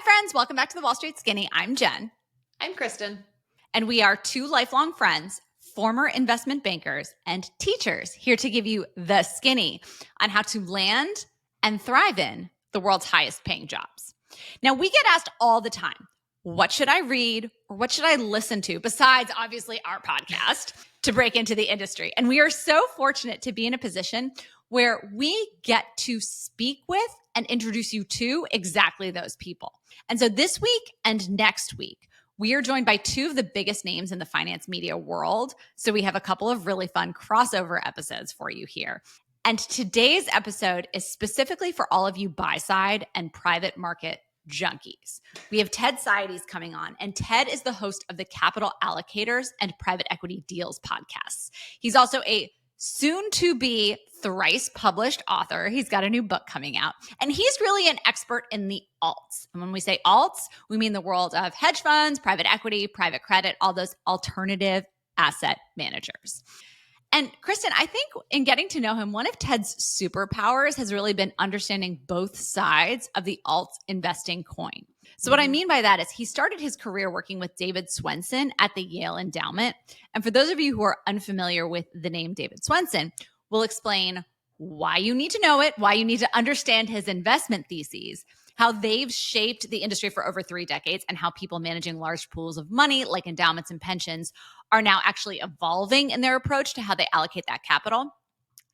friends. Welcome back to the Wall Street Skinny. I'm Jen. I'm Kristen. And we are two lifelong friends, former investment bankers, and teachers here to give you the skinny on how to land and thrive in the world's highest paying jobs. Now, we get asked all the time, what should I read or what should I listen to besides obviously our podcast to break into the industry? And we are so fortunate to be in a position where we get to speak with and introduce you to exactly those people. And so this week and next week, we are joined by two of the biggest names in the finance media world. So we have a couple of really fun crossover episodes for you here. And today's episode is specifically for all of you buy-side and private market junkies. We have Ted Seides coming on, and Ted is the host of the Capital Allocators and Private Equity Deals podcasts. He's also a soon-to-be thrice-published author. He's got a new book coming out, and he's really an expert in the alts. And when we say alts, we mean the world of hedge funds, private equity, private credit, all those alternative asset managers. And Kristen, I think in getting to know him, one of Ted's superpowers has really been understanding both sides of the alts investing coin. So what I mean by that is he started his career working with David Swensen at the Yale endowment. And for those of you who are unfamiliar with the name David Swensen, we'll explain why you need to know it, why you need to understand his investment theses, how they've shaped the industry for over 3 decades, and how people managing large pools of money like endowments and pensions are now actually evolving in their approach to how they allocate that capital.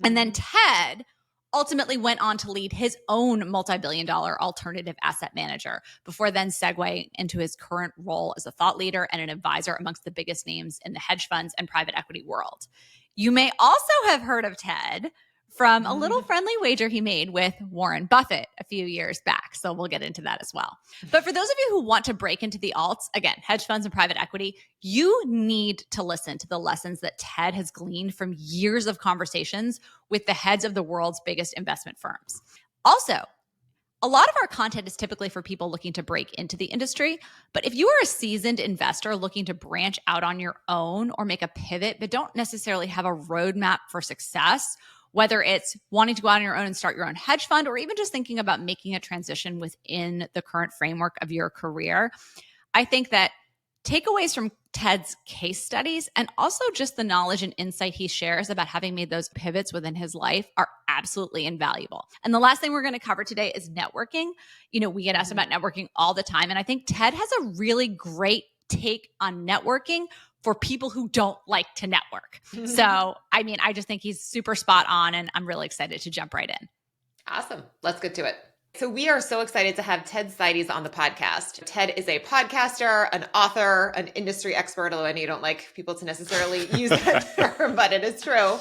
And then Ted ultimately went on to lead his own multibillion-dollar alternative asset manager before then segueing into his current role as a thought leader and an advisor amongst the biggest names in the hedge funds and private equity world. You may also have heard of Ted from a little friendly wager he made with Warren Buffett a few years back. So we'll get into that as well. But for those of you who want to break into the alts, again, hedge funds and private equity, you need to listen to the lessons that Ted has gleaned from years of conversations with the heads of the world's biggest investment firms. Also, a lot of our content is typically for people looking to break into the industry. But if you are a seasoned investor looking to branch out on your own or make a pivot, but don't necessarily have a roadmap for success, whether it's wanting to go out on your own and start your own hedge fund, or even just thinking about making a transition within the current framework of your career, I think that takeaways from Ted's case studies and also just the knowledge and insight he shares about having made those pivots within his life are absolutely invaluable. And the last thing we're going to cover today is networking. You know, we get asked about networking all the time. And I think Ted has a really great take on networking for people who don't like to network. So, I mean, I just think he's super spot on, and I'm really excited to jump right in. Awesome. Let's get to it. So we are so excited to have Ted Seides on the podcast. Ted is a podcaster, an author, an industry expert, although I know you don't like people to necessarily use that term, but it is true.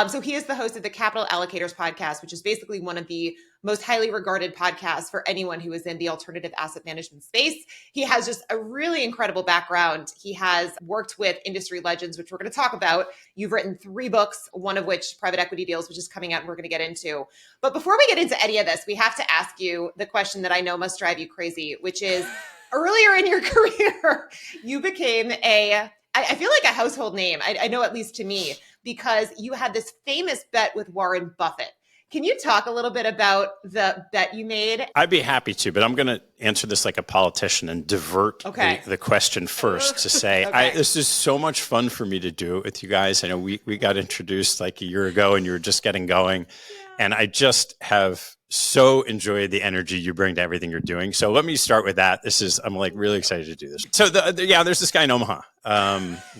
So he is the host of the Capital Allocators podcast, which is basically one of the most highly regarded podcasts for anyone who is in the alternative asset management space. He has just a really incredible background. He has worked with industry legends, which we're going to talk about. You've written 3 books, one of which Private Equity Deals, which is coming out and we're going to get into. But before we get into any of this, we have to ask you the question that I know must drive you crazy, which is earlier in your career, you became I feel like a household name. I know, at least to me, because you had this famous bet with Warren Buffett. Can you talk a little bit about the bet you made? I'd be happy to, but I'm going to answer this like a politician and divert the question first to say, this is so much fun for me to do it with you guys. I know we got introduced like a year ago and you were just getting going. Yeah. And I just have so enjoyed the energy you bring to everything you're doing. So let me start with that. I'm like really excited to do this. So there's this guy in Omaha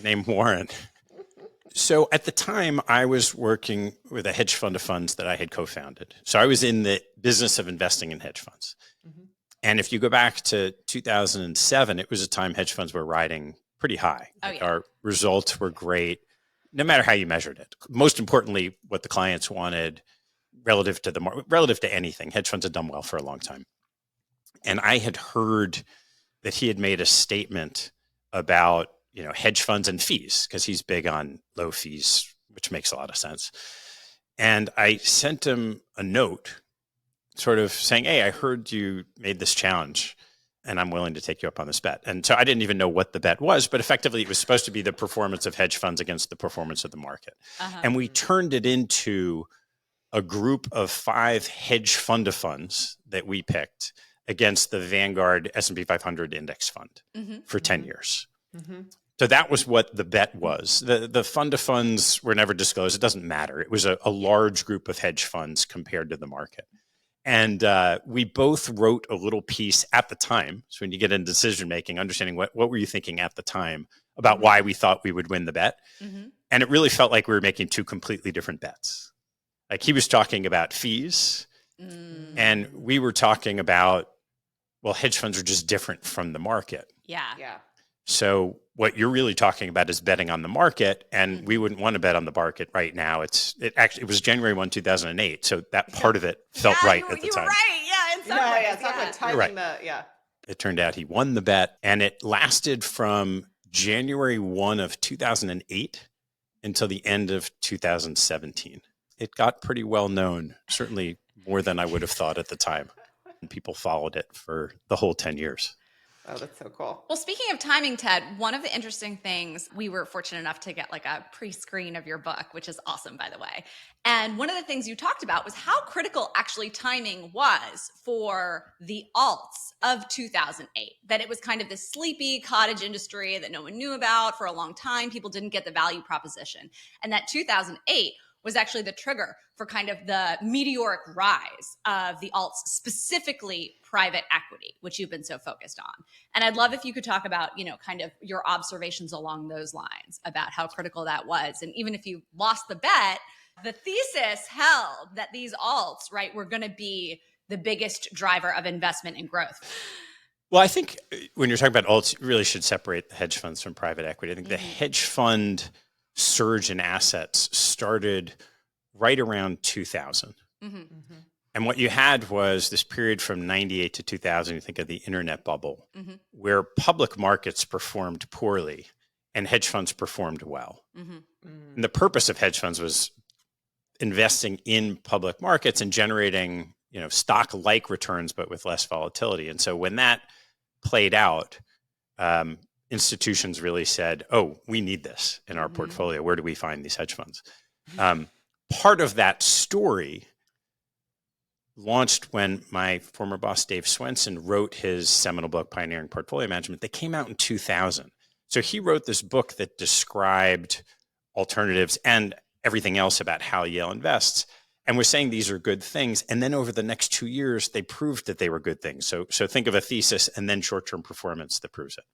named Warren. So at the time, I was working with a hedge fund of funds that I had co-founded. So I was in the business of investing in hedge funds. Mm-hmm. And if you go back to 2007, it was a time hedge funds were riding pretty high. Our results were great, no matter how you measured it. Most importantly, what the clients wanted relative to the market, relative to anything. Hedge funds had done well for a long time. And I had heard that he had made a statement about hedge funds and fees, because he's big on low fees, which makes a lot of sense. And I sent him a note sort of saying, hey, I heard you made this challenge and I'm willing to take you up on this bet. And so I didn't even know what the bet was, but effectively it was supposed to be the performance of hedge funds against the performance of the market. Uh-huh. And we turned it into a group of 5 hedge fund of funds that we picked against the Vanguard S&P 500 index fund for 10 years. Mm-hmm. So that was what the bet was. The fund of funds were never disclosed. It doesn't matter. It was a large group of hedge funds compared to the market. And we both wrote a little piece at the time. So when you get into decision making, understanding what were you thinking at the time about why we thought we would win the bet. And it really felt like we were making two completely different bets. Like he was talking about fees and we were talking about, well, hedge funds are just different from the market. Yeah. So what you're really talking about is betting on the market, and we wouldn't want to bet on the market right now. It was January 1, 2008, so that part of it felt right at the time. You were right. Yeah, in some ways, it's not like timing It turned out he won the bet, and it lasted from January 1 of 2008 until the end of 2017. It got pretty well known, certainly more than I would have thought at the time. And people followed it for the whole 10 years. Oh, that's so cool. Well, speaking of timing, Ted, one of the interesting things, we were fortunate enough to get like a pre-screen of your book, which is awesome, by the way. And one of the things you talked about was how critical actually timing was for the alts of 2008, that it was kind of this sleepy cottage industry that no one knew about for a long time. People didn't get the value proposition. And that 2008 was actually the trigger for kind of the meteoric rise of the alts, specifically private equity, which you've been so focused on. And I'd love if you could talk about, kind of your observations along those lines about how critical that was. And even if you lost the bet, the thesis held that these alts, right, were going to be the biggest driver of investment and growth. Well, I think when you're talking about alts, you really should separate the hedge funds from private equity. I think the hedge fund surge in assets started right around 2000. And what you had was this period from 98 to 2000, you think of the internet bubble, where public markets performed poorly and hedge funds performed well. And the purpose of hedge funds was investing in public markets and generating, stock-like returns, but with less volatility. And so when that played out, institutions really said, oh, we need this in our portfolio. Where do we find these hedge funds? Part of that story launched when my former boss, Dave Swensen, wrote his seminal book, Pioneering Portfolio Management, that came out in 2000. So he wrote this book that described alternatives and everything else about how Yale invests, and was saying these are good things. And then over the next 2 years, they proved that they were good things. So think of a thesis and then short-term performance that proves it.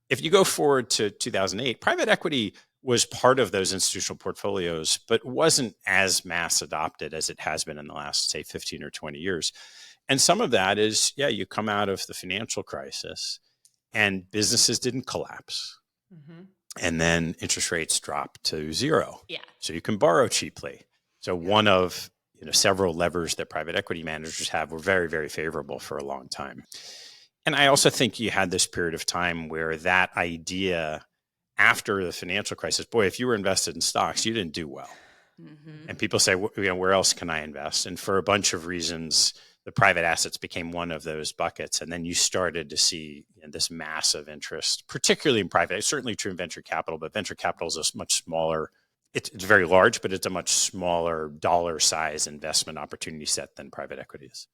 If you go forward to 2008, private equity was part of those institutional portfolios, but wasn't as mass adopted as it has been in the last, say, 15 or 20 years. And some of that is, you come out of the financial crisis and businesses didn't collapse. And then interest rates dropped to zero. So you can borrow cheaply. So one of several levers that private equity managers have were very, very favorable for a long time. And I also think you had this period of time where that idea after the financial crisis, boy, if you were invested in stocks, you didn't do well. And people say, where else can I invest? And for a bunch of reasons, the private assets became one of those buckets. And then you started to see this massive interest, particularly in private. It's certainly true in venture capital, but venture capital is a much smaller, it's very large, but it's a much smaller dollar size investment opportunity set than private equity is.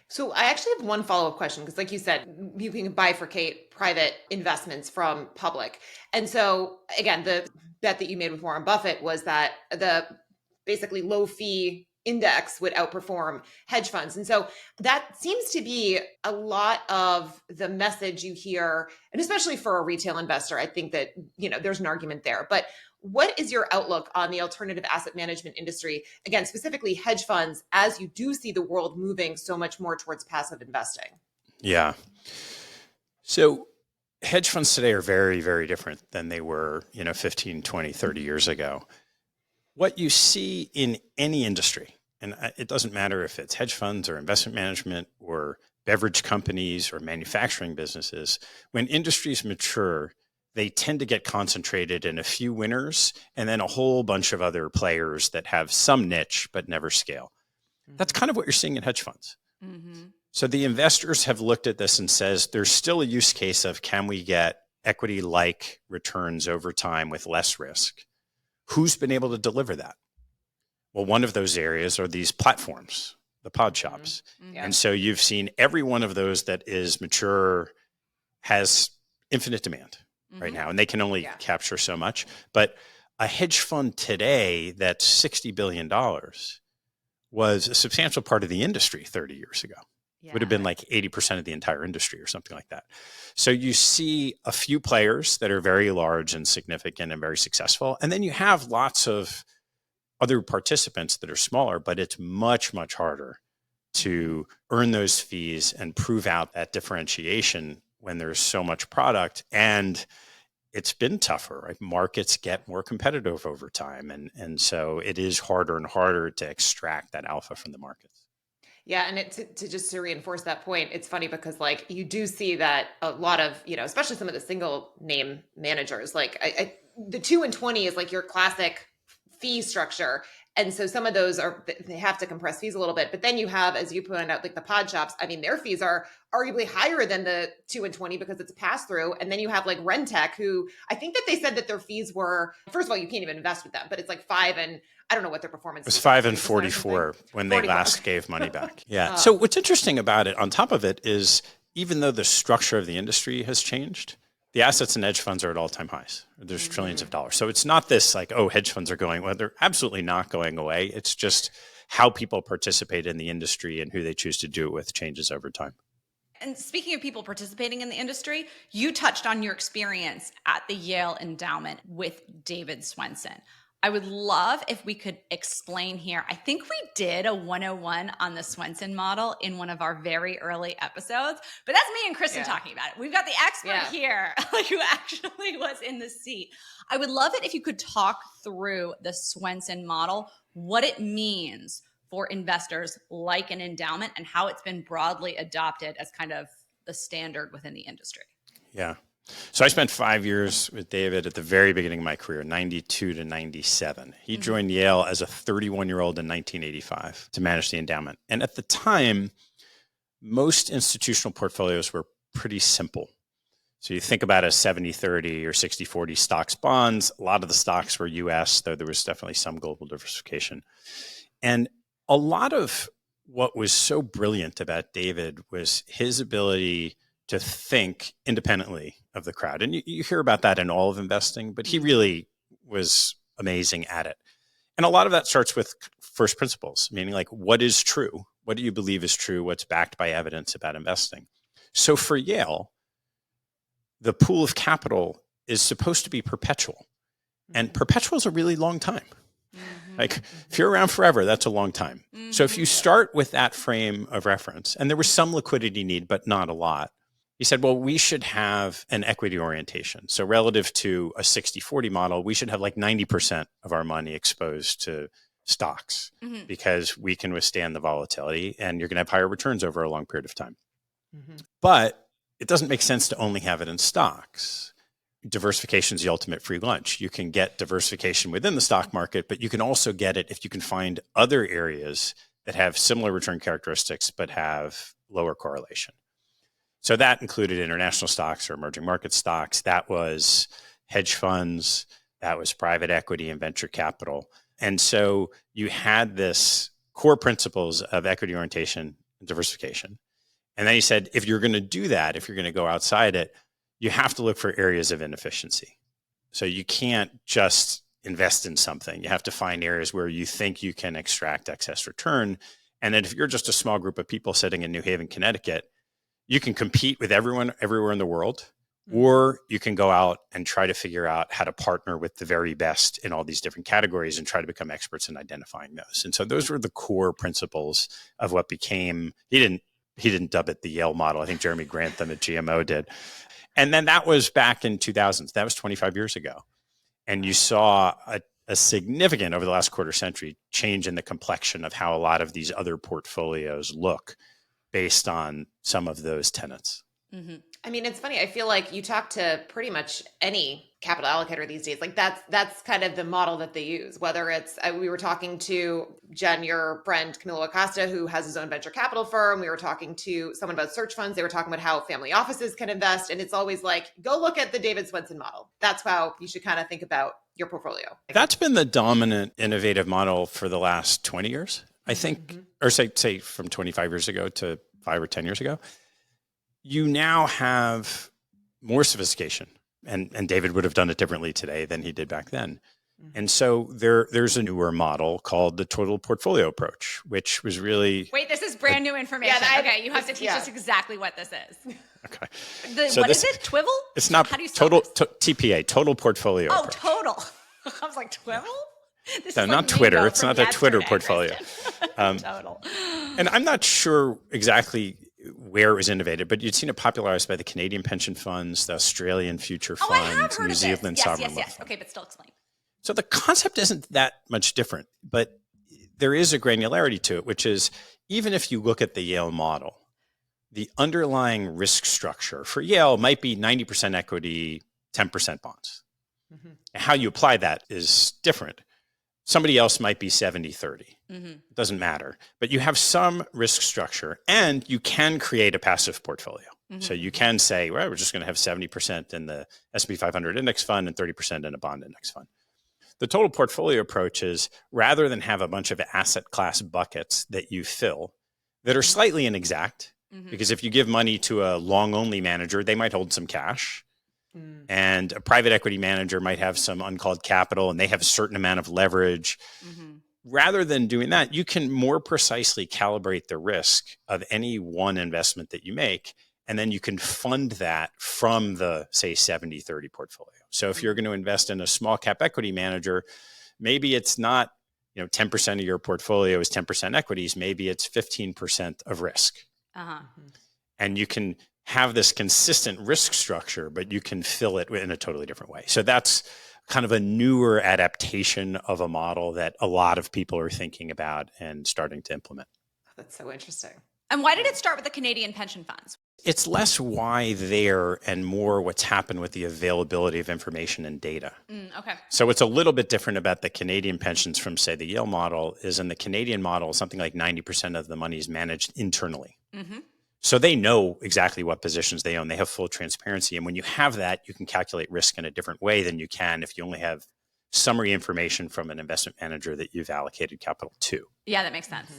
So I actually have one follow-up question, because like you said, you can bifurcate private investments from public. And so again, the bet that you made with Warren Buffett was that the basically low fee index would outperform hedge funds. And so that seems to be a lot of the message you hear, and especially for a retail investor, I think that, there's an argument there. But what is your outlook on the alternative asset management industry? Again, specifically hedge funds, as you do see the world moving so much more towards passive investing. Yeah. So hedge funds today are very, very different than they were, 15, 20, 30 years ago. What you see in any industry, and it doesn't matter if it's hedge funds or investment management or beverage companies or manufacturing businesses, when industries mature, they tend to get concentrated in a few winners and then a whole bunch of other players that have some niche but never scale. That's kind of what you're seeing in hedge funds. So the investors have looked at this and says there's still a use case of, can we get equity-like returns over time with less risk? Who's been able to deliver that? Well, one of those areas are these platforms. the pod shops. Mm-hmm. And so you've seen every one of those that is mature has infinite demand right now, and they can only capture so much. But a hedge fund today that's $60 billion was a substantial part of the industry 30 years ago. Yeah. Would have been like 80% of the entire industry or something like that. So you see a few players that are very large and significant and very successful. And then you have lots of other participants that are smaller, but it's much, much harder to earn those fees and prove out that differentiation when there's so much product. And it's been tougher, right? Markets get more competitive over time. And so it is harder and harder to extract that alpha from the markets. Yeah. And to reinforce that point, it's funny because like you do see that a lot of, especially some of the single name managers, like the 2 and 20 is like your classic fee structure. And so some of those they have to compress fees a little bit, but then you have, as you pointed out, like the pod shops. I mean, their fees are arguably higher than the 2 and 20 because it's a pass through. And then you have like Rentec, who I think that they said that their fees were, first of all, you can't even invest with them, but it's like 5 and I don't know what their performance is. It was 5 and 44 when they last gave money back. Yeah. So what's interesting about it on top of it is even though the structure of the industry has changed, the assets in hedge funds are at all-time highs. There's trillions of dollars. So it's not this like, oh, hedge funds are going away. They're absolutely not going away. It's just how people participate in the industry and who they choose to do it with changes over time. And speaking of people participating in the industry, you touched on your experience at the Yale endowment with David Swensen. I would love if we could explain here. I think we did a 101 on the Swenson model in one of our very early episodes, but that's me and Kristen talking about it. We've got the expert here, like who actually was in the seat. I would love it if you could talk through the Swenson model, what it means for investors like an endowment and how it's been broadly adopted as kind of the standard within the industry. Yeah. So I spent 5 years with David at the very beginning of my career, 92 to 97. He joined Yale as a 31-year-old in 1985 to manage the endowment. And at the time, most institutional portfolios were pretty simple. So you think about a 70-30 or 60-40 stocks bonds. A lot of the stocks were US, though there was definitely some global diversification. And a lot of what was so brilliant about David was his ability to think independently of the crowd. And you hear about that in all of investing, but he really was amazing at it. And a lot of that starts with first principles, meaning like, what is true? What do you believe is true? What's backed by evidence about investing? So for Yale, the pool of capital is supposed to be perpetual. And perpetual is a really long time. Like if you're around forever, that's a long time. So if you start with that frame of reference, and there was some liquidity need, but not a lot, he said, well, we should have an equity orientation. So relative to a 60-40 model, we should have like 90% of our money exposed to stocks because we can withstand the volatility and you're going to have higher returns over a long period of time. But it doesn't make sense to only have it in stocks. Diversification is the ultimate free lunch. You can get diversification within the stock market, but you can also get it if you can find other areas that have similar return characteristics but have lower correlation. So that included international stocks or emerging market stocks. That was hedge funds. That was private equity and venture capital. And so you had this core principles of equity orientation and diversification. And then he said, if you're going to do that, if you're going to go outside it, you have to look for areas of inefficiency. So you can't just invest in something. You have to find areas where you think you can extract excess return. And then if you're just a small group of people sitting in New Haven, Connecticut, you can compete with everyone everywhere in the world, or you can go out and try to figure out how to partner with the very best in all these different categories and try to become experts in identifying those. And so those were the core principles of what became, he didn't dub it the Yale model. I think Jeremy Grantham at GMO did. And then that was back in 2000. That was 25 years ago. And you saw a significant, over the last quarter century, change in the complexion of how a lot of these other portfolios look based on some of those tenets. I mean, it's funny. I feel like you talk to pretty much any capital allocator these days. Like that's kind of the model that they use, whether it's, we were talking to Jen, your friend, Camilo Acosta, who has his own venture capital firm. We were talking to someone about search funds. They were talking about how family offices can invest. And it's always like, go look at the David Swensen model. That's how you should kind of think about your portfolio. That's been the dominant innovative model for the last 20 years. I think, or say from 25 years ago to 5 or 10 years ago, you now have more sophistication. And David would have done it differently today than he did back then. And so there's a newer model called the total portfolio approach, which was really... Wait, this is brand new information. Okay, you have to teach us exactly what this is. Okay. What is it? Twivel? It's not. How do you spell TPA, total portfolio approach. Total. I was like, Twivel? No, not Twitter. It's not the Twitter portfolio. Total. And I'm not sure exactly where it was innovated, but you'd seen it popularized by the Canadian pension funds, the Australian future fund, I have heard New Zealand sovereign wealth fund. Okay, but still explain. So the concept isn't that much different, but there is a granularity to it, which is even if you look at the Yale model, the underlying risk structure for Yale might be 90% equity, 10% bonds. How you apply that is different. Somebody else might be 70-30. It doesn't matter. But you have some risk structure and you can create a passive portfolio. So you can say, well, we're just going to have 70% in the S&P 500 index fund and 30% in a bond index fund. The total portfolio approach is rather than have a bunch of asset class buckets that you fill that are slightly inexact, because if you give money to a long only manager, they might hold some cash. And a private equity manager might have some uncalled capital and they have a certain amount of leverage. Rather than doing that, you can more precisely calibrate the risk of any one investment that you make. And then you can fund that from the, say, 70-30 portfolio. So if you're going to invest in a small cap equity manager, maybe it's not, 10% of your portfolio is 10% equities. Maybe it's 15% of risk. And you can have this consistent risk structure, but you can fill it in a totally different way. So that's kind of a newer adaptation of a model that a lot of people are thinking about and starting to implement. That's so interesting. And why did it start with the Canadian pension funds? It's less why there and more what's happened with the availability of information and data. Okay. So what's a little bit different about the Canadian pensions from, say, the Yale model is in the Canadian model, something like 90% of the money is managed internally. So they know exactly what positions they own. They have full transparency. And when you have that, you can calculate risk in a different way than you can if you only have summary information from an investment manager that you've allocated capital to. Yeah, that makes sense.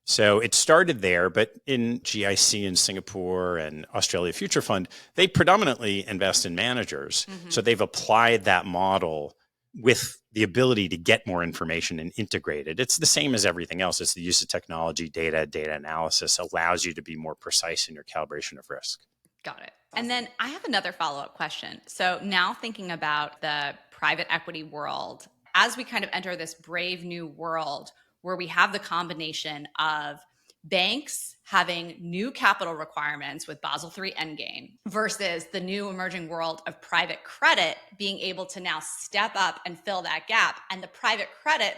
So it started there, but in GIC in Singapore and Australia Future Fund, they predominantly invest in managers. So they've applied that model with the ability to get more information and integrate it. It's the same as everything else. It's the use of technology, data analysis allows you to be more precise in your calibration of risk. Got it. And then I have another follow-up question. So now thinking about the private equity world, as we kind of enter this brave new world where we have the combination of banks having new capital requirements with Basel III Endgame versus the new emerging world of private credit being able to now step up and fill that gap, and the private credit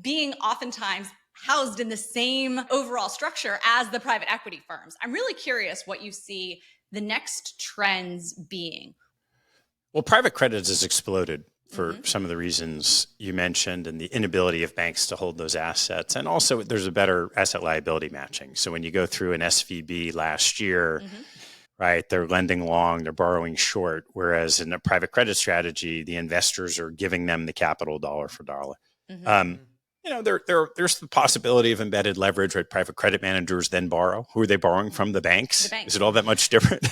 being oftentimes housed in the same overall structure as the private equity firms. I'm really curious what you see the next trends being. Well, private credit has exploded for some of the reasons you mentioned and the inability of banks to hold those assets. And also there's a better asset liability matching. So when you go through an SVB last year, right, they're lending long, they're borrowing short. Whereas in a private credit strategy, the investors are giving them the capital dollar for dollar. There's the possibility of embedded leverage, right? Private credit managers then borrow. Who are they borrowing from? The banks. Is it all that much different?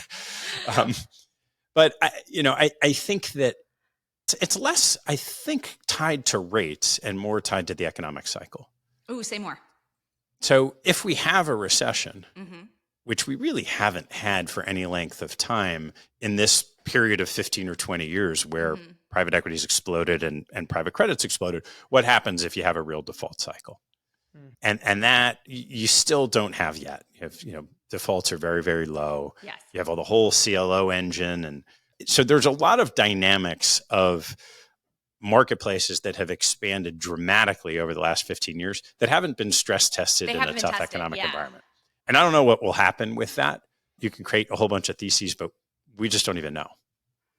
But I think that it's less, I think, tied to rates and more tied to the economic cycle. Ooh, say more. So if we have a recession, which we really haven't had for any length of time in this period of 15 or 20 years where private equities exploded and private credits exploded, what happens if you have a real default cycle? And that you still don't have yet. You have, defaults are very, very low. Yes. You have all the whole CLO engine. And so there's a lot of dynamics of marketplaces that have expanded dramatically over the last 15 years that haven't been stress tested in a tough economic environment. And I don't know what will happen with that. You can create a whole bunch of theses, but we just don't even know.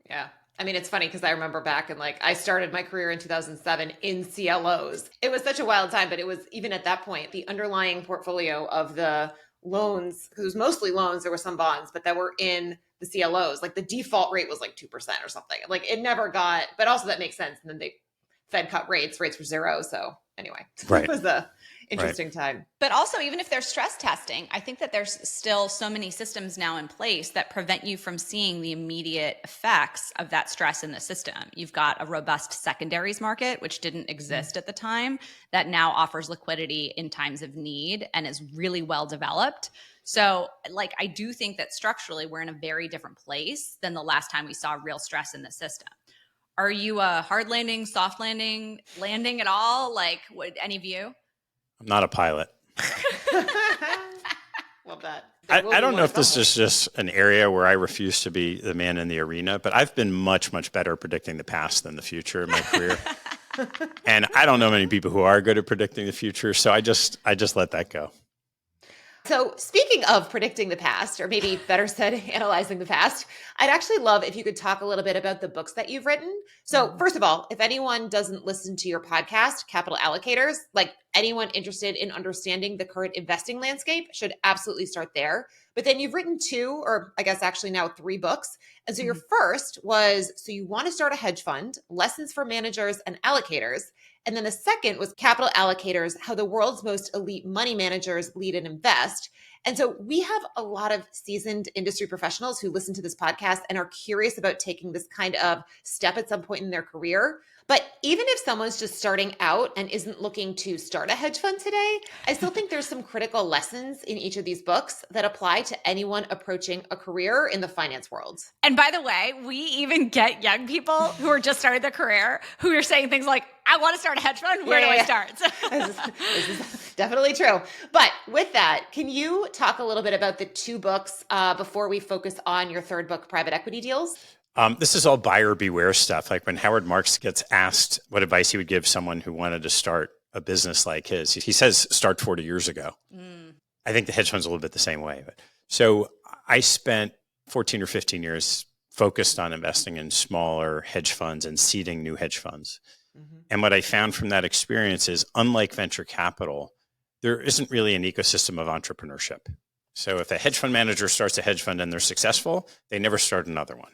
Yeah. I mean, it's funny because I remember back and I started my career in 2007 in CLOs. It was such a wild time, but it was even at that point, the underlying portfolio of the loans, because it was mostly loans, there were some bonds, but that were in the CLOs, the default rate was 2% or something. It never got, but also that makes sense. And then Fed cut rates were zero. So anyway, right. interesting time. But also, even if they're stress testing, I think that there's still so many systems now in place that prevent you from seeing the immediate effects of that stress in the system. You've got a robust secondaries market, which didn't exist at the time, that now offers liquidity in times of need and is really well developed. So, like, I do think that structurally we're in a very different place than the last time we saw real stress in the system. Are you a hard landing, soft landing at all? Like, would any of you? I'm not a pilot. Love that. I don't know if this is just an area where I refuse to be the man in the arena, but I've been much, much better at predicting the past than the future in my career. And I don't know many people who are good at predicting the future, so I just let that go. So speaking of predicting the past, or maybe better said, analyzing the past, I'd actually love if you could talk a little bit about the books that you've written. So first of all, if anyone doesn't listen to your podcast, Capital Allocators, like anyone interested in understanding the current investing landscape should absolutely start there. But then you've written 2, or I guess actually now 3 books. And so your first was, So You Want to Start a Hedge Fund, Lessons for Managers and Allocators. And then the second was Capital Allocators, How the World's Most Elite Money Managers Lead and Invest. And so we have a lot of seasoned industry professionals who listen to this podcast and are curious about taking this kind of step at some point in their career. But even if someone's just starting out and isn't looking to start a hedge fund today, I still think there's some critical lessons in each of these books that apply to anyone approaching a career in the finance world. And by the way, we even get young people who are just starting their career who are saying things like, I want to start a hedge fund. Where do I start? This is definitely true. But with that, can you talk a little bit about the 2 books before we focus on your third book, Private Equity Deals? This is all buyer beware stuff. Like when Howard Marks gets asked what advice he would give someone who wanted to start a business like his, he says start 40 years ago. I think the hedge fund's a little bit the same way. So I spent 14 or 15 years focused on investing in smaller hedge funds and seeding new hedge funds. And what I found from that experience is, unlike venture capital, there isn't really an ecosystem of entrepreneurship. So if a hedge fund manager starts a hedge fund and they're successful, they never start another one.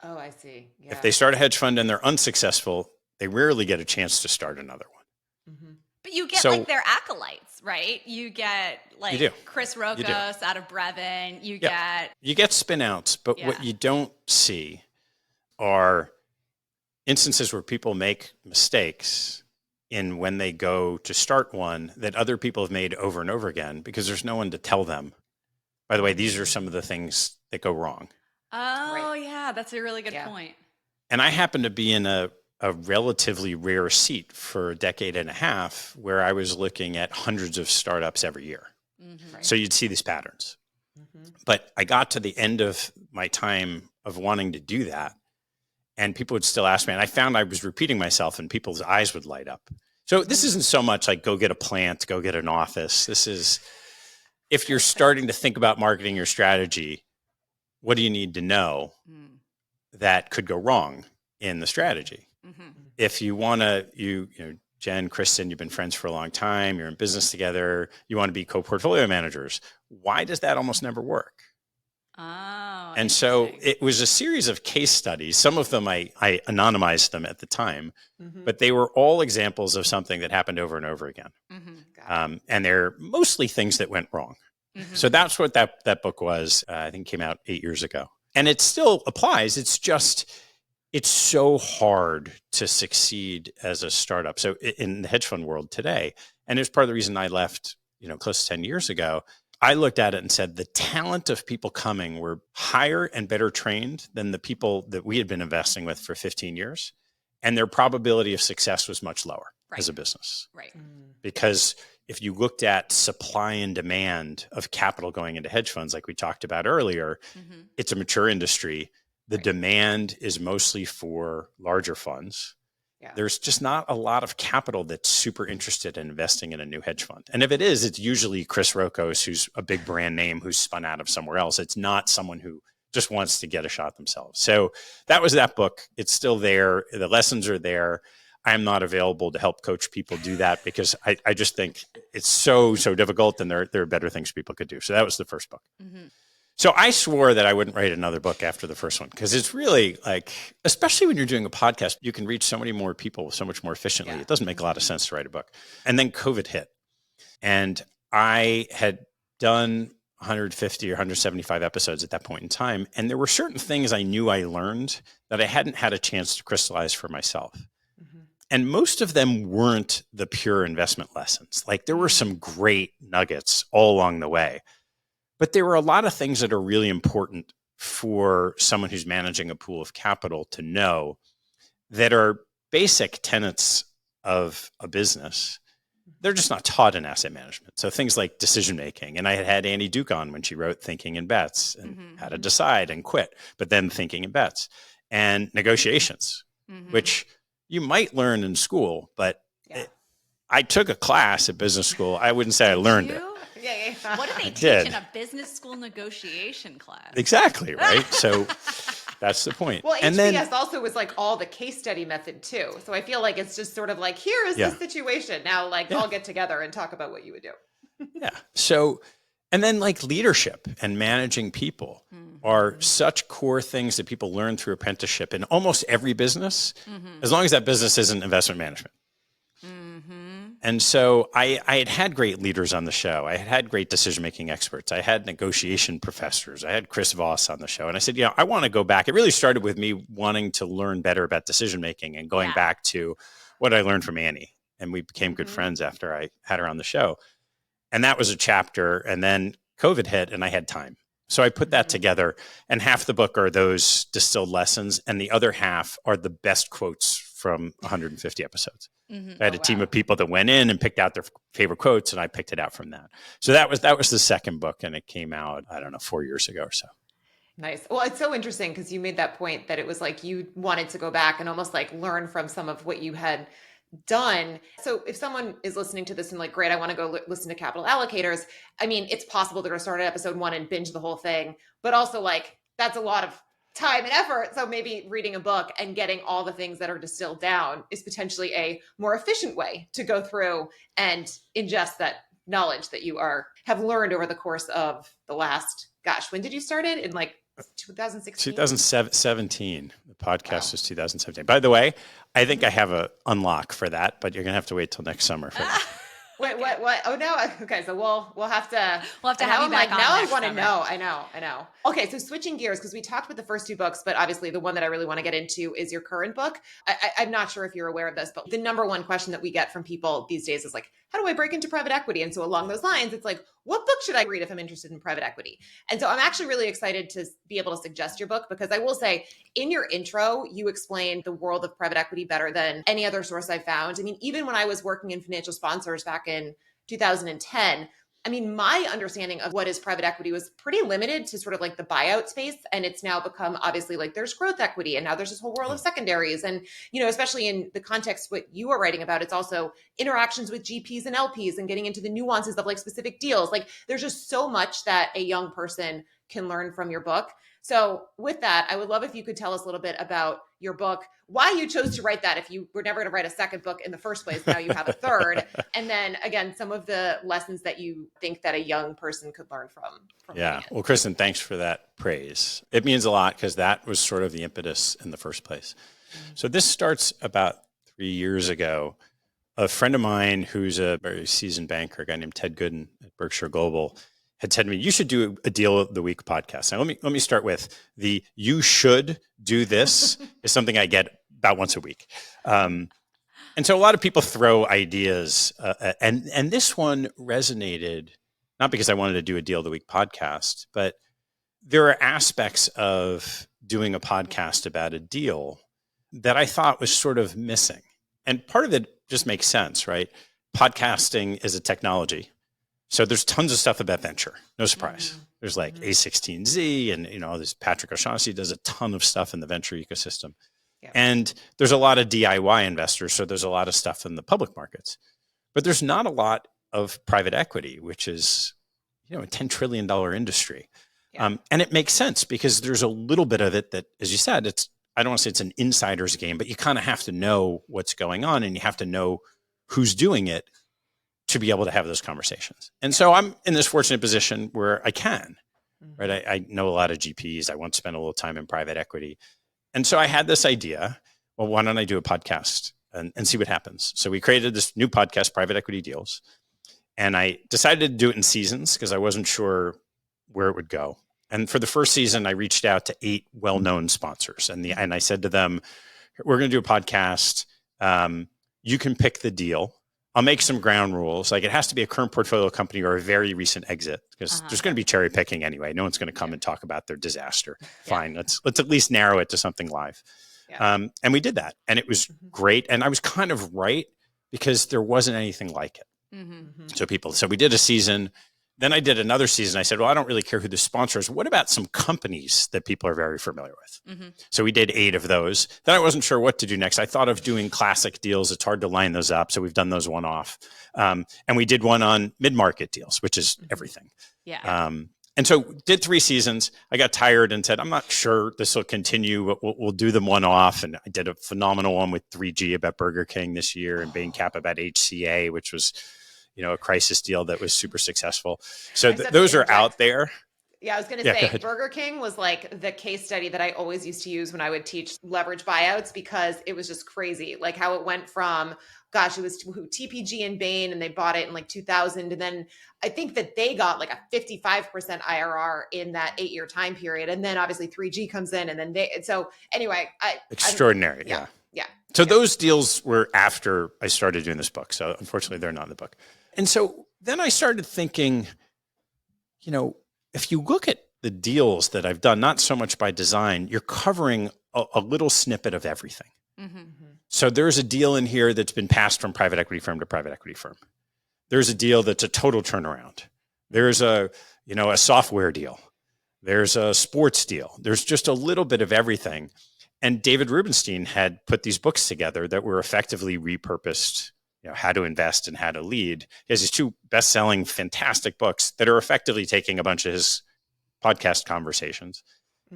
Oh, I see. Yeah. If they start a hedge fund and they're unsuccessful, they rarely get a chance to start another one. But you get like their acolytes, right? You get like Chris Rokos out of Brevin. You get spin outs, but what you don't see are instances where people make mistakes in when they go to start one that other people have made over and over again, because there's no one to tell them, by the way, these are some of the things that go wrong. Oh, yeah. That's a really good point. And I happen to be in a relatively rare seat for a decade and a half where I was looking at hundreds of startups every year. So you'd see these patterns. But I got to the end of my time of wanting to do that, and people would still ask me, and I found I was repeating myself and people's eyes would light up. So this isn't so much like go get a plant, go get an office. This is, if you're starting to think about marketing your strategy, what do you need to know that could go wrong in the strategy? If you want to, you know, Jen, Kristen, you've been friends for a long time, you're in business together, you want to be co-portfolio managers. Why does that almost never work? Oh, and so it was a series of case studies. Some of them I anonymized them at the time, but they were all examples of something that happened over and over again. And they're mostly things that went wrong. So that's what that book was. I think it came out 8 years ago. And it still applies. It's just, it's so hard to succeed as a startup. So in the hedge fund world today, and it's part of the reason I left, close to 10 years ago, I looked at it and said, the talent of people coming were higher and better trained than the people that we had been investing with for 15 years. And their probability of success was much lower as a business. Because if you looked at supply and demand of capital going into hedge funds, like we talked about earlier, it's a mature industry. The demand is mostly for larger funds. There's just not a lot of capital that's super interested in investing in a new hedge fund. And if it is, it's usually Chris Rokos, who's a big brand name, who's spun out of somewhere else. It's not someone who just wants to get a shot themselves. So that was that book. It's still there. The lessons are there. I'm not available to help coach people do that because I just think it's so difficult, and there are better things people could do. So that was the first book. So I swore that I wouldn't write another book after the first one, because it's really like, especially when you're doing a podcast, you can reach so many more people so much more efficiently. It doesn't make a lot of sense to write a book. And then COVID hit. And I had done 150 or 175 episodes at that point in time. And there were certain things I knew I learned that I hadn't had a chance to crystallize for myself. Mm-hmm. And most of them weren't the pure investment lessons. Like there were some great nuggets all along the way, but there were a lot of things that are really important for someone who's managing a pool of capital to know that are basic tenets of a business. They're just not taught in asset management. So things like decision-making. And I had Annie Duke on when she wrote Thinking in Bets and how to decide and quit, but then Thinking in Bets and negotiations, which you might learn in school, but I took a class at business school. I wouldn't say I learned it. What do they teach in a business school negotiation class? Exactly, right? So that's the point. Well, HBS also was like all the case study method too. So I feel like it's just sort of like, here is the situation. Now, like, all get together and talk about what you would do. Yeah. So, and then like leadership and managing people are such core things that people learn through apprenticeship in almost every business, as long as that business isn't investment management. And so I had great leaders on the show. I had great decision-making experts. I had negotiation professors. I had Chris Voss on the show. And I said, I want to go back. It really started with me wanting to learn better about decision-making and going back to what I learned from Annie. And we became good friends after I had her on the show. And that was a chapter. And then COVID hit and I had time. So I put that together. And half the book are those distilled lessons. And the other half are the best quotes from 150 episodes. I had a team of people that went in and picked out their favorite quotes, and I picked it out from that. So that was the second book, and it came out, 4 years ago or so. Nice. Well, it's so interesting because you made that point that it was like you wanted to go back and almost like learn from some of what you had done. So if someone is listening to this and like, great, I want to go listen to Capital Allocators. I mean, it's possible to go start at episode 1 and binge the whole thing, but also like that's a lot of time and effort. So maybe reading a book and getting all the things that are distilled down is potentially a more efficient way to go through and ingest that knowledge that you have learned over the course of the last, when did you start it? In like 2016? 2017. The podcast was 2017. By the way, I think I have an unlock for that, but you're going to have to wait till next summer for that. Wait, what? Oh no. Okay. So we'll have to have you back on. Now I want to know. I know. Okay. So switching gears, because we talked about the first 2 books, but obviously the one that I really want to get into is your current book. I'm not sure if you're aware of this, but the number one question that we get from people these days is like, how do I break into private equity? And so along those lines, it's like, what book should I read if I'm interested in private equity? And so I'm actually really excited to be able to suggest your book, because I will say in your intro, you explained the world of private equity better than any other source I found. I mean, even when I was working in financial sponsors back in 2010, I mean, my understanding of what is private equity was pretty limited to sort of like the buyout space. And it's now become obviously like there's growth equity and now there's this whole world of secondaries. And, especially in the context what you are writing about, it's also interactions with GPs and LPs and getting into the nuances of like specific deals. Like there's just so much that a young person can learn from your book. So with that, I would love if you could tell us a little bit about your book, why you chose to write that. If you were never going to write a second book in the first place, now you have a third. And then again, some of the lessons that you think that a young person could learn from yeah. Well, Kristen, thanks for that praise. It means a lot because that was sort of the impetus in the first place. So this starts about 3 years ago. A friend of mine who's a very seasoned banker, a guy named Ted Gooden at Berkshire Global, had said to me, you should do a Deal of the Week podcast. Now, let me start with the you should do this is something I get about once a week. And so a lot of people throw ideas, and this one resonated, not because I wanted to do a Deal of the Week podcast, but there are aspects of doing a podcast about a deal that I thought was sort of missing. And part of it just makes sense, right? Podcasting is a technology. So there's tons of stuff about venture. No surprise. There's like A16Z and, this Patrick O'Shaughnessy does a ton of stuff in the venture ecosystem. Yeah. And there's a lot of DIY investors. So there's a lot of stuff in the public markets, but there's not a lot of private equity, which is, a $10 trillion industry. Yeah. And it makes sense because there's a little bit of it that, as you said, I don't want to say it's an insider's game, but you kind of have to know what's going on and you have to know who's doing it to be able to have those conversations. And so I'm in this fortunate position where I can, right? I know a lot of GPs. I want to spend a little time in private equity. And so I had this idea, well, why don't I do a podcast and see what happens? So we created this new podcast, Private Equity Deals. And I decided to do it in seasons because I wasn't sure where it would go. And for the first season, I reached out to 8 well-known sponsors. And I said to them, we're going to do a podcast. You can pick the deal. I'll make some ground rules. Like, it has to be a current portfolio company or a very recent exit, because there's going to be cherry picking anyway. No one's going to come and talk about their disaster. Fine. Let's at least narrow it to something live. And we did that, and it was great. And I was kind of right, because there wasn't anything like it. So we did a season. Then I did another season. I said, well, I don't really care who the sponsor is. What about some companies that people are very familiar with? So we did 8 of those. Then I wasn't sure what to do next. I thought of doing classic deals. It's hard to line those up. So we've done those one off. And we did one on mid-market deals, which is everything. And so did 3 seasons. I got tired and said, I'm not sure this will continue, but we'll do them one off. And I did a phenomenal one with 3G about Burger King this year, and Bain Cap about HCA, which was, a crisis deal that was super successful. So those are out there. Yeah, I was going to say Burger King was like the case study that I always used to use when I would teach leverage buyouts, because it was just crazy. Like how it went from, it was TPG and Bain, and they bought it in like 2000. And then I think that they got like a 55% IRR in that 8-year time period. And then obviously 3G comes in, and then anyway. Extraordinary. Yeah. So those deals were after I started doing this book. So unfortunately, they're not in the book. And so then I started thinking, if you look at the deals that I've done, not so much by design, you're covering a little snippet of everything. So there's a deal in here that's been passed from private equity firm to private equity firm. There's a deal that's a total turnaround. There's a software deal. There's a sports deal. There's just a little bit of everything. And David Rubenstein had put these books together that were effectively repurposed, How to Invest and How to Lead. He has these 2 best-selling, fantastic books that are effectively taking a bunch of his podcast conversations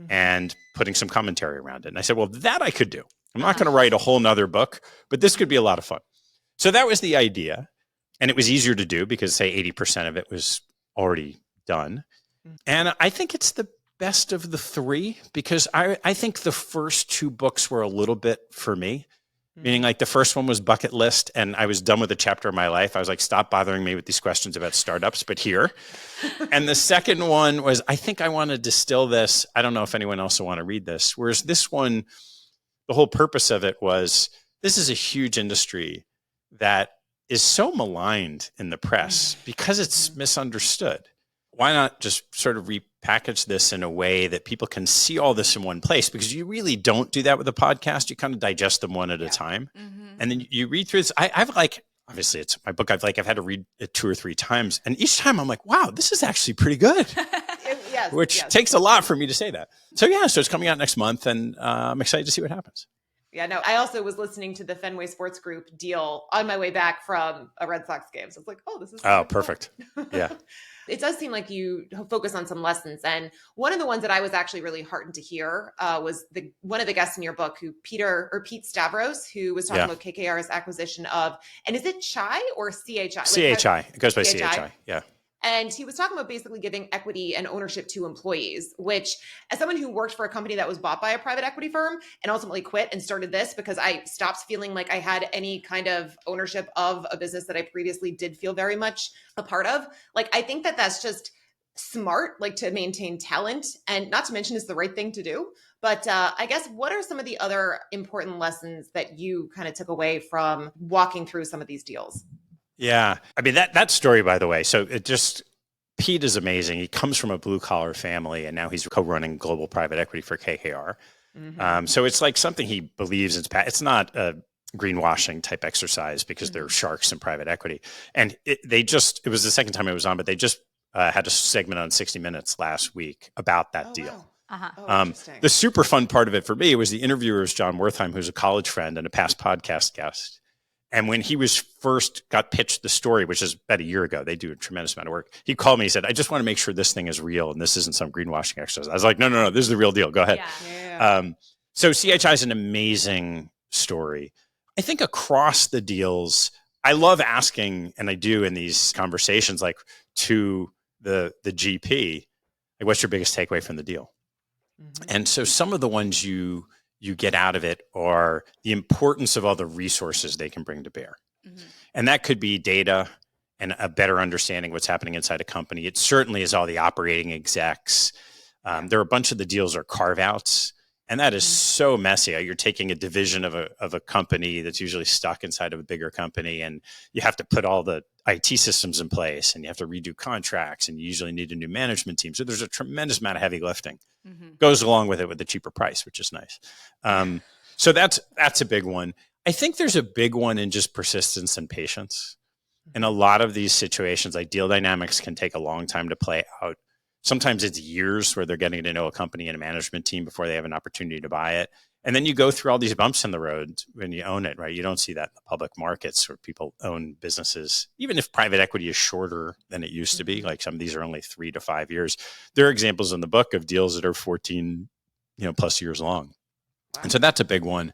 and putting some commentary around it. And I said, well, that I could do. I'm not going to write a whole nother book, but this could be a lot of fun. So that was the idea. And it was easier to do because, say, 80% of it was already done. And I think it's the best of the 3, because I think the first 2 books were a little bit for me. Meaning, like, the first one was bucket list, and I was done with a chapter of my life. I was like, stop bothering me with these questions about startups, but here. And the second one was, I think I want to distill this. I don't know if anyone else will want to read this. Whereas this one, the whole purpose of it was, this is a huge industry that is so maligned in the press because it's misunderstood. Why not just sort of repackage this in a way that people can see all this in one place? Because you really don't do that with a podcast. You kind of digest them one at a time. And then you read through this. I've obviously it's my book. I've had to read it 2 or 3 times. And each time I'm like, wow, this is actually pretty good. Which takes a lot for me to say that. So it's coming out next month, and I'm excited to see what happens. Yeah, no, I also was listening to the Fenway Sports Group deal on my way back from a Red Sox game. So it's like, this is perfect. Yeah. It does seem like you focus on some lessons. And one of the ones that I was actually really heartened to hear was one of the guests in your book, Pete Stavros, who was talking about KKR's acquisition of, and is it Chai or CHI? CHI. It goes by CHI. Yeah. And he was talking about basically giving equity and ownership to employees, which, as someone who worked for a company that was bought by a private equity firm and ultimately quit and started this because I stopped feeling like I had any kind of ownership of a business that I previously did feel very much a part of. Like, I think that that's just smart, like, to maintain talent, and not to mention it's the right thing to do. But I guess, what are some of the other important lessons that you kind of took away from walking through some of these deals? Yeah. I mean, that story, by the way, so Pete is amazing. He comes from a blue collar family, and now he's co-running global private equity for KKR. So it's like something he believes in. It's not a greenwashing type exercise because they're sharks in private equity. And it was the second time it was on, but they just had a segment on 60 Minutes last week about that deal. Wow. The super fun part of it for me was the interviewer is John Wertheim, who's a college friend and a past podcast guest. And when he was first got pitched the story, which is about a year ago, they do a tremendous amount of work. He called me, he said, I just want to make sure this thing is real and this isn't some greenwashing exercise. I was like, no, this is the real deal. Go ahead. So CHI is an amazing story. I think across the deals, I love asking, and I do in these conversations, like, to the GP, like, what's your biggest takeaway from the deal? And so some of the ones you get out of it are the importance of all the resources they can bring to bear. And that could be data, and a better understanding of what's happening inside a company. It certainly is all the operating execs. There are a bunch of the deals are carve-outs, and that is so messy. You're taking a division of a company that's usually stuck inside of a bigger company, and you have to put all the IT systems in place, and you have to redo contracts, and you usually need a new management team. So there's a tremendous amount of heavy lifting. Goes along with it with the cheaper price, which is nice. So that's a big one. I think there's a big one in just persistence and patience. In a lot of these situations, like deal dynamics can take a long time to play out. Sometimes it's years where they're getting to know a company and a management team before they have an opportunity to buy it. And then you go through all these bumps in the road when you own it, right? You don't see that in the public markets where people own businesses, even if private equity is shorter than it used to be. Like some of these are only 3 to 5 years. There are examples in the book of deals that are 14, plus years long. Wow. And so that's a big one.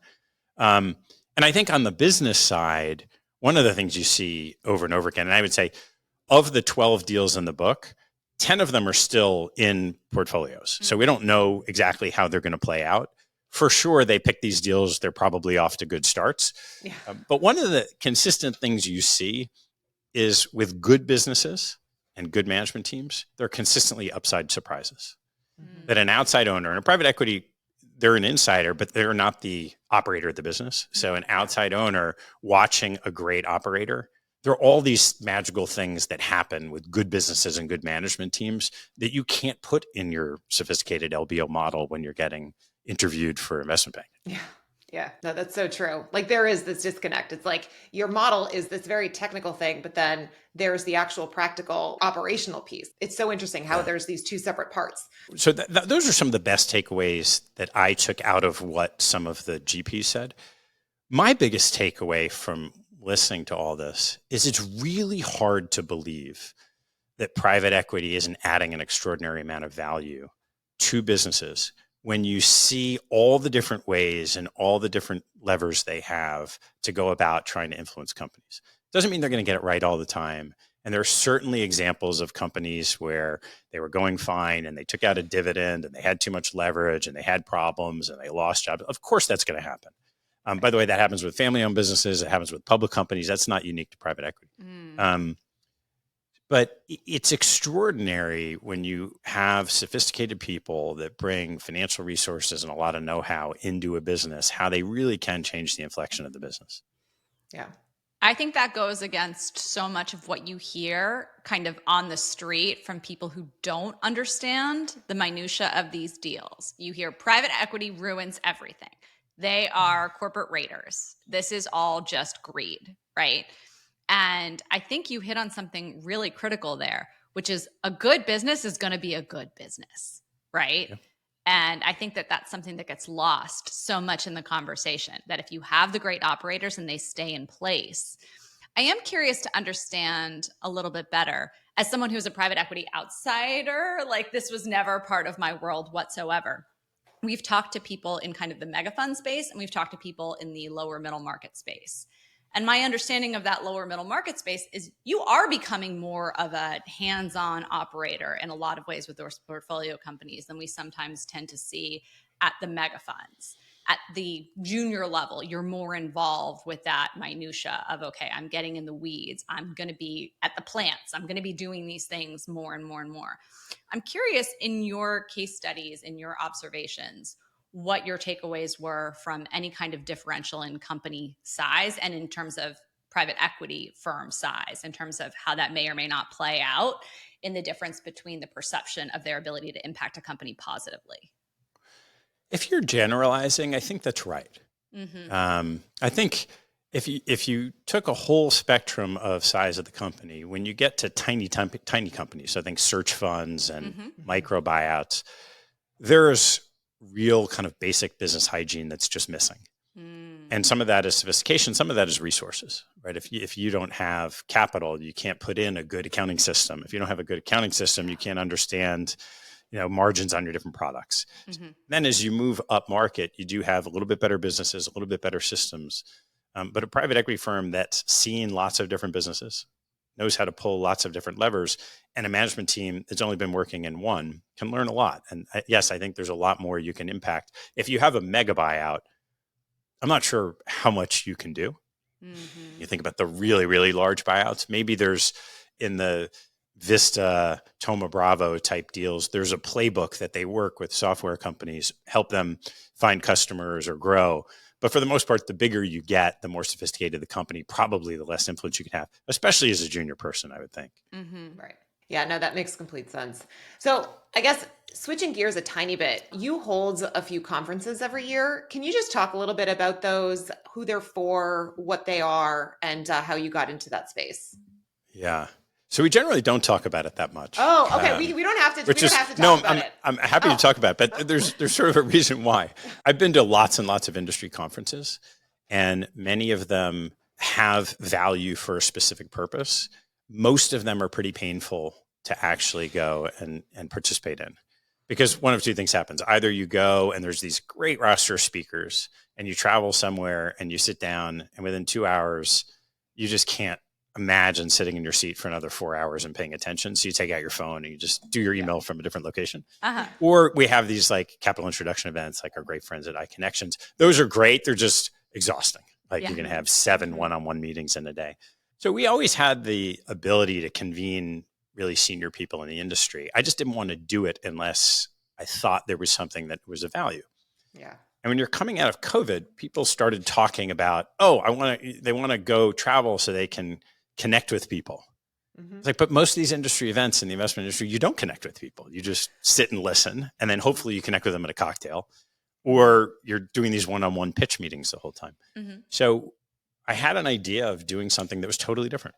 And I think on the business side, one of the things you see over and over again, and I would say of the 12 deals in the book, 10 of them are still in portfolios. So we don't know exactly how they're going to play out. For sure, they pick these deals. They're probably off to good starts. Yeah. But one of the consistent things you see is with good businesses and good management teams, they're consistently upside surprises. That an outside owner and a private equity, they're an insider, but they're not the operator of the business. So an outside owner watching a great operator, there are all these magical things that happen with good businesses and good management teams that you can't put in your sophisticated LBO model when you're getting interviewed for investment banking. Yeah, no, that's so true. Like there is this disconnect. It's like your model is this very technical thing, but then there's the actual practical operational piece. It's so interesting how there's these two separate parts. So those are some of the best takeaways that I took out of what some of the GPs said. My biggest takeaway from listening to all this is it's really hard to believe that private equity isn't adding an extraordinary amount of value to businesses when you see all the different ways and all the different levers they have to go about trying to influence companies. Doesn't mean they're going to get it right all the time. And there are certainly examples of companies where they were going fine and they took out a dividend and they had too much leverage and they had problems and they lost jobs. Of course, that's going to happen. By the way, that happens with family-owned businesses. It happens with public companies. That's not unique to private equity. But it's extraordinary when you have sophisticated people that bring financial resources and a lot of know-how into a business, how they really can change the inflection of the business. Yeah. I think that goes against so much of what you hear kind of on the street from people who don't understand the minutia of these deals. You hear private equity ruins everything. They are corporate raiders. This is all just greed, right? And I think you hit on something really critical there, which is a good business is going to be a good business, right? Yeah. And I think that that's something that gets lost so much in the conversation, that if you have the great operators and they stay in place. I am curious to understand a little bit better, as someone who's a private equity outsider, like this was never part of my world whatsoever. We've talked to people in kind of the mega fund space, and we've talked to people in the lower middle market space. And my understanding of that lower middle market space is you are becoming more of a hands-on operator in a lot of ways with those portfolio companies than we sometimes tend to see at the mega funds. At the junior level, you're more involved with that minutia of, okay, I'm getting in the weeds. I'm going to be at the plants. I'm going to be doing these things more and more and more. I'm curious, in your case studies, in your observations, what your takeaways were from any kind of differential in company size and in terms of private equity firm size, in terms of how that may or may not play out in the difference between the perception of their ability to impact a company positively. If you're generalizing, I think that's right. Mm-hmm. I think if you took a whole spectrum of size of the company, when you get to tiny companies, so I think search funds and micro buyouts, there's real kind of basic business hygiene that's just missing. And some of that is sophistication, some of that is resources, right? If you don't have capital, you can't put in a good accounting system. If you don't have a good accounting system, you can't understand, margins on your different products. Mm-hmm. Then as you move up market, you do have a little bit better businesses, a little bit better systems. But a private equity firm that's seen lots of different businesses, knows how to pull lots of different levers, and a management team that's only been working in one can learn a lot. And yes, I think there's a lot more you can impact. If you have a mega buyout, I'm not sure how much you can do. Mm-hmm. You think about the really, really large buyouts. Maybe there's in the Vista, Thoma Bravo type deals, there's a playbook that they work with software companies, help them find customers or grow. But for the most part, the bigger you get, the more sophisticated the company, probably the less influence you can have, especially as a junior person, I would think. Mm-hmm. Right. Yeah, no, that makes complete sense. So I guess switching gears a tiny bit, you hold a few conferences every year. Can you just talk a little bit about those, who they're for, what they are, and how you got into that space? Yeah. So we generally don't talk about it that much. Oh, okay. We don't have to. We don't have to talk about it. I'm happy to talk about it, but there's sort of a reason why. I've been to lots and lots of industry conferences, and many of them have value for a specific purpose. Most of them are pretty painful to actually go and participate in, because one of two things happens. Either you go and there's these great roster of speakers, and you travel somewhere and you sit down, and within 2 hours, you just can't imagine sitting in your seat for another 4 hours and paying attention. So you take out your phone and you just do your email from a different location. Or we have these like capital introduction events, like our great friends at iConnections. Those are great. They're just exhausting. Like you're going to have 7 one-on-one meetings in a day. So we always had the ability to convene really senior people in the industry. I just didn't want to do it unless I thought there was something that was of value. Yeah. And when you're coming out of COVID, people started talking about, they want to go travel so they can connect with people. It's like, but most of these industry events in the investment industry, you don't connect with people. You just sit and listen, and then hopefully you connect with them at a cocktail, or you're doing these one-on-one pitch meetings the whole time. So I had an idea of doing something that was totally different.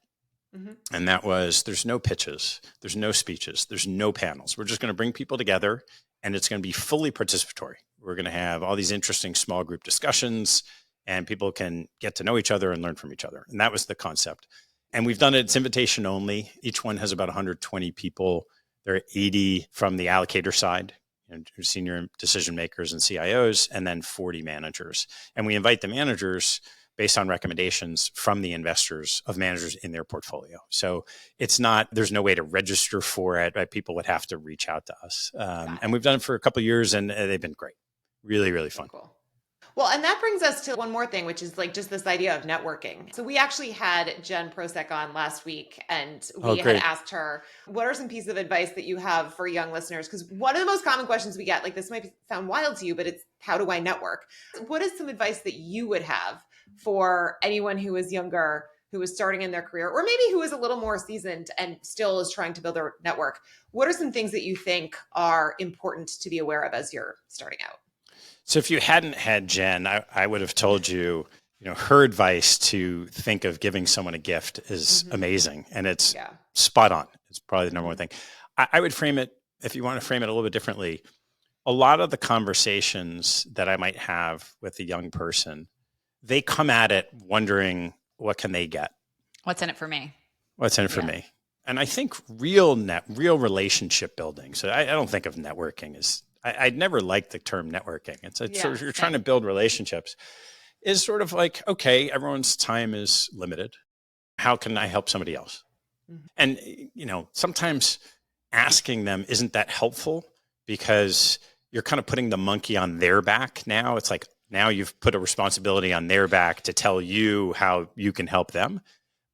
And that was, there's no pitches, there's no speeches, there's no panels. We're just going to bring people together, and it's going to be fully participatory. We're going to have all these interesting small group discussions, and people can get to know each other and learn from each other. And that was the concept. And we've done it, it's invitation only. Each one has about 120 people. There are 80 from the allocator side, senior decision makers and CIOs, and then 40 managers. And we invite the managers based on recommendations from the investors of managers in their portfolio. So it's not, there's no way to register for it, right? People would have to reach out to us. And we've done it for a couple of years, and they've been great. Really, really fun. Cool. Well, and that brings us to one more thing, which is like just this idea of networking. So we actually had Jen Prosek on last week, and we had asked her, what are some pieces of advice that you have for young listeners? Because one of the most common questions we get, like this might sound wild to you, but it's how do I network? What is some advice that you would have for anyone who is younger, who is starting in their career, or maybe who is a little more seasoned and still is trying to build their network? What are some things that you think are important to be aware of as you're starting out? So if you hadn't had Jen, I would have told you, her advice to think of giving someone a gift is amazing. And it's spot on. It's probably the number one thing. I would frame it, if you want to frame it a little bit differently, a lot of the conversations that I might have with a young person, they come at it wondering, what can they get? What's in it for me? What's in it for me? And I think real relationship building. So I don't think of networking as, I'd never liked the term networking. It's sort of, you're trying to build relationships, is sort of like, okay, everyone's time is limited. How can I help somebody else? And, sometimes asking them isn't that helpful, because you're kind of putting the monkey on their back now. It's like, now you've put a responsibility on their back to tell you how you can help them.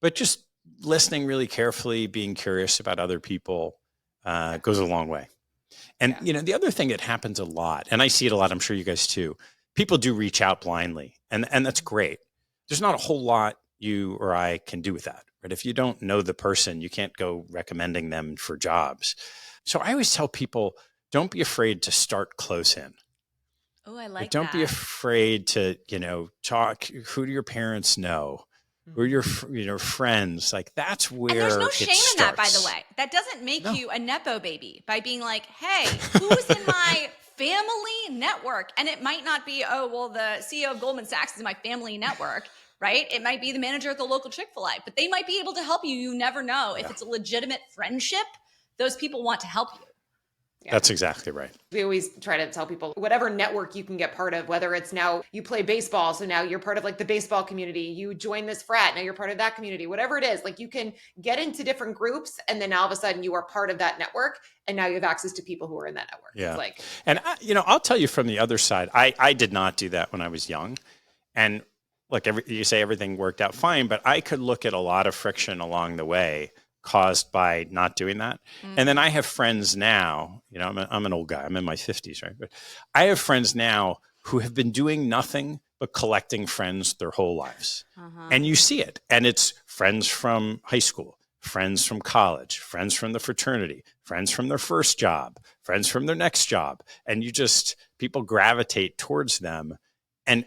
But just listening really carefully, being curious about other people goes a long way. And, the other thing that happens a lot, and I see it a lot, I'm sure you guys too, people do reach out blindly, and that's great. There's not a whole lot you or I can do with that, right? If you don't know the person, you can't go recommending them for jobs. So I always tell people, don't be afraid to start close in. Oh, I like that. Don't be afraid to, talk, who do your parents know? Who are your friends? Like, that's where and there's no shame in that, by the way. That doesn't make you a Nepo baby by being like, hey, who's in my family network? And it might not be, the CEO of Goldman Sachs is my family network, right? It might be the manager at the local Chick-fil-A, but they might be able to help you. You never know. If it's a legitimate friendship, those people want to help you. Yeah. That's exactly right. We always try to tell people, whatever network you can get part of, whether it's now you play baseball, so now you're part of like the baseball community, you join this frat, now you're part of that community, whatever it is, like you can get into different groups, and then all of a sudden you are part of that network, and now you have access to people who are in that network. Yeah. And I'll tell you from the other side, I did not do that when I was young. And look, you say everything worked out fine, but I could look at a lot of friction along the way caused by not doing that. And then I have friends now, I'm an old guy, I'm in my 50s, right? But I have friends now who have been doing nothing but collecting friends their whole lives. And you see it. And it's friends from high school, friends from college, friends from the fraternity, friends from their first job, friends from their next job. And people gravitate towards them. And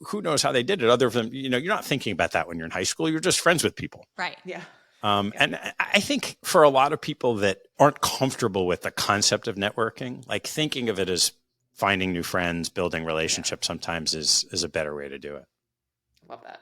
who knows how they did it other than, you're not thinking about that when you're in high school. You're just friends with people. Right. Yeah. And I think for a lot of people that aren't comfortable with the concept of networking, like thinking of it as finding new friends, building relationships sometimes is a better way to do it. Love that.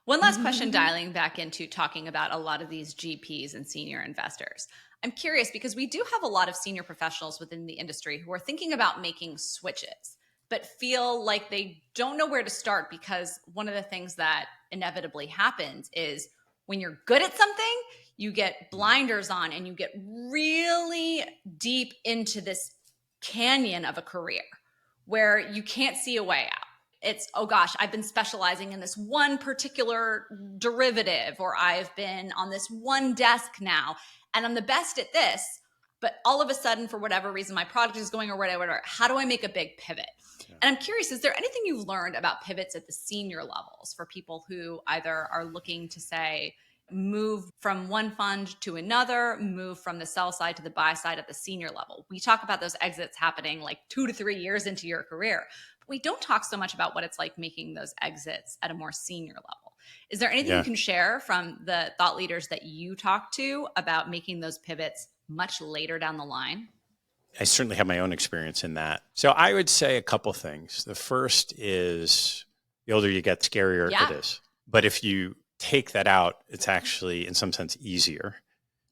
One last question, dialing back into talking about a lot of these GPs and senior investors. I'm curious because we do have a lot of senior professionals within the industry who are thinking about making switches, but feel like they don't know where to start because one of the things that inevitably happens is when you're good at something, you get blinders on and you get really deep into this canyon of a career where you can't see a way out. It's, oh gosh, I've been specializing in this one particular derivative, or I've been on this one desk now, and I'm the best at this, but all of a sudden, for whatever reason, my product is going or whatever, how do I make a big pivot? Yeah. And I'm curious, is there anything you've learned about pivots at the senior levels for people who either are looking to say, move from one fund to another, move from the sell side to the buy side at the senior level? We talk about those exits happening like 2 to 3 years into your career, but we don't talk so much about what it's like making those exits at a more senior level. Is there anything you can share from the thought leaders that you talk to about making those pivots much later down the line? I certainly have my own experience in that. So I would say a couple things. The first is the older you get, the scarier it is. But if you take that out, it's actually in some sense easier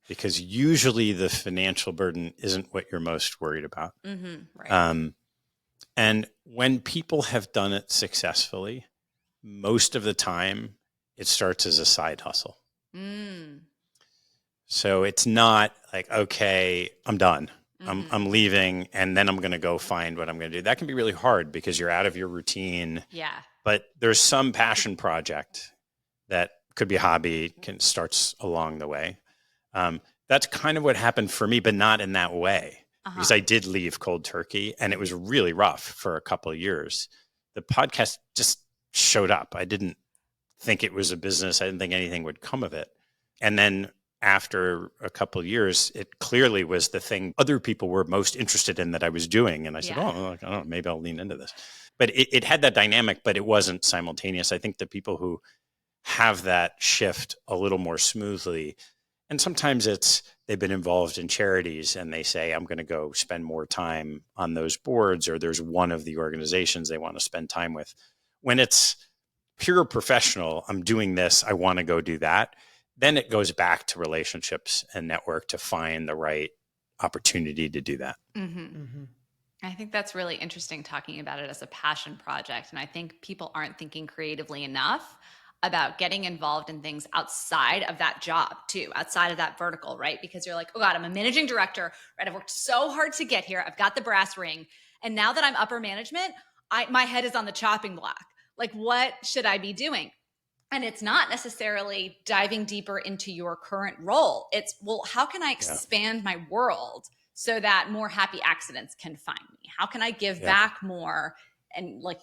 because usually the financial burden isn't what you're most worried about. Right. And when people have done it successfully, most of the time it starts as a side hustle. So it's not like, okay, I'm done. I'm leaving and then I'm going to go find what I'm going to do. That can be really hard because you're out of your routine. Yeah. But there's some passion project that could be a hobby, starts along the way. That's kind of what happened for me, but not in that way. Because I did leave cold turkey and it was really rough for a couple of years. The podcast just showed up. I didn't think it was a business. I didn't think anything would come of it. And then after a couple of years, it clearly was the thing other people were most interested in that I was doing. And I said, I don't know, maybe I'll lean into this. But it had that dynamic, but it wasn't simultaneous. I think the people who have that shift a little more smoothly, and sometimes they've been involved in charities and they say, I'm going to go spend more time on those boards, or there's one of the organizations they want to spend time with. When it's pure professional, I'm doing this, I want to go do that. Then it goes back to relationships and network to find the right opportunity to do that. I think that's really interesting talking about it as a passion project. And I think people aren't thinking creatively enough about getting involved in things outside of that job too, outside of that vertical, right? Because you're like, oh God, I'm a managing director, right? I've worked so hard to get here. I've got the brass ring. And now that I'm upper management, my head is on the chopping block. Like, what should I be doing? And it's not necessarily diving deeper into your current role. It's, well, how can I expand my world so that more happy accidents can find me? How can I give back more? And like,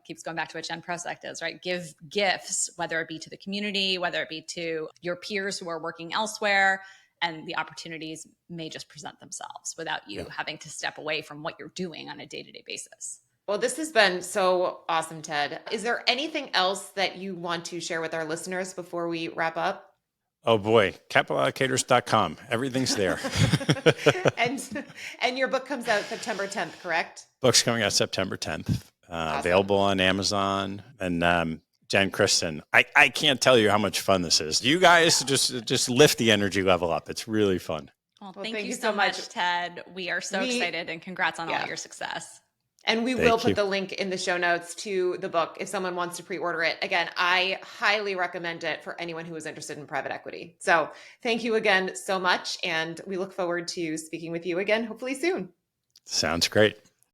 keeps going back to what Jen Prosack does, right? Give gifts, whether it be to the community, whether it be to your peers who are working elsewhere, and the opportunities may just present themselves without you having to step away from what you're doing on a day-to-day basis. Well, this has been so awesome, Ted. Is there anything else that you want to share with our listeners before we wrap up? Oh boy, capitalallocators.com. Everything's there. And your book comes out September 10th, correct? Book's coming out September 10th. Awesome. Available on Amazon. And Jen, Kristen, I can't tell you how much fun this is. You guys just lift the energy level up. It's really fun. Well, thank you so much, Ted. We are so excited, and congrats on all your success. And we will put the link in the show notes to the book if someone wants to pre-order it. Again, I highly recommend it for anyone who is interested in private equity. So thank you again so much. And we look forward to speaking with you again, hopefully soon. Sounds great.